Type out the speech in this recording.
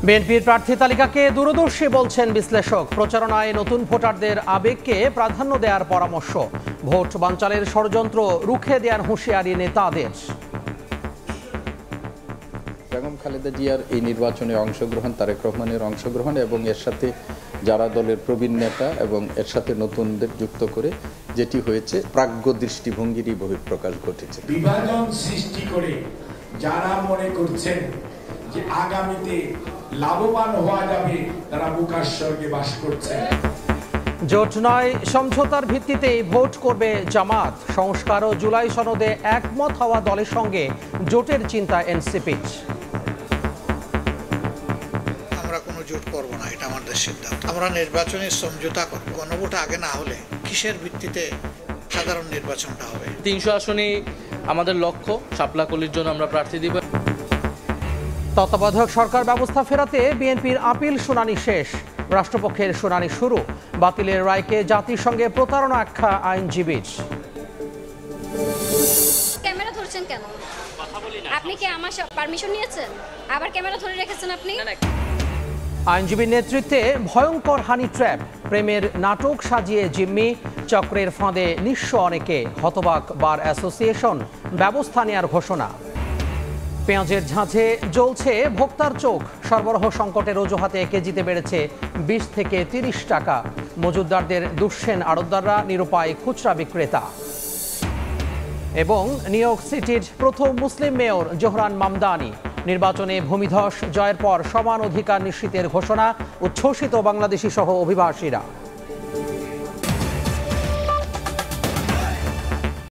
বিএনপির প্রার্থী তালিকাকে দূরদর্শী বলছেন বিশ্লেষক। প্রচারণায় নতুন ভোটারদের আবেগকে প্রাধান্য দেওয়ার পরামর্শ। ভোট বানচালের ষড়যন্ত্র রুখে দেওয়ার হুঁশিয়ারি নেতাদের। বেগম খালেদা জিয়ার এই নির্বাচনে অংশগ্রহণ, তারেক রহমানের অংশগ্রহণ এবং এর সাথে যারা দলের প্রবীণ নেতা এবং এর সাথে নতুনদের যুক্ত করে যেটি হয়েছে, প্রাজ্ঞ দৃষ্টিভঙ্গিরই বহিঃপ্রকাশ ঘটেছে। বিভাজন সৃষ্টি করে যারা মনে করছেন যে আগামীতে লাভবান হওয়া যাবে, তারা বোকার স্বর্গে বাস করছেন। জোট নয়, সমঝোতার ভিত্তিতেই ভোট করবে জামাত। সংস্কার ও জুলাই সনদে একমত হওয়া দলের সঙ্গে জোটের চিন্তা এনসিপির। আমরা কোনো জোট করব না, এটা আমাদের সিদ্ধান্ত। আমরা নির্বাচনের সমঝোতা করব। গণভোট আগে না হলে কিসের ভিত্তিতে সাধারণ নির্বাচনটা হবে? ৩০০ আসনেই আমাদের লক্ষ্য। শাপলা কলির জন্য আমরা প্রার্থী দিব। তত্ত্বাবধায়ক সরকার ব্যবস্থা ফেরাতে বিএনপির আপিল শুনানি শেষ। রাষ্ট্রপক্ষের শুনানি শুরু। বাতিলের রায়কে জাতিসংঘে প্রতারণা আখ্যা আইনজীবীর। ক্যামেরা ধরছেন কেন? আপনি কি আমার পারমিশন নিয়েছেন? আবার ক্যামেরা ধরে রেখেছেন আপনি? আইনজীবীর নেতৃত্বে ভয়ঙ্কর হানি ট্র্যাপ। প্রেমের নাটক সাজিয়ে জিম্মি। চক্রের ফাঁদে নিঃস্ব অনেকে। হতবাক বার অ্যাসোসিয়েশন। ব্যবস্থা নেওয়ার ঘোষণা। পেঁয়াজের ঝাঁঝে জ্বলছে ভোক্তার চোখ। সরবরাহ সংকটের অজুহাতে কেজিতে বেড়েছে 20 থেকে 30 টাকা। মজুতদারদের দুঃসেন আড়তদাররা, নিরুপায় খুচরা বিক্রেতা। এবং নিউ ইয়র্ক সিটির প্রথম মুসলিম মেয়র জোহরান মামদানি। নির্বাচনে ভূমিধস জয়ের পর সমান অধিকার নিশ্চিতের ঘোষণা। উচ্ছ্বসিত বাংলাদেশি সহ অভিবাসীরা।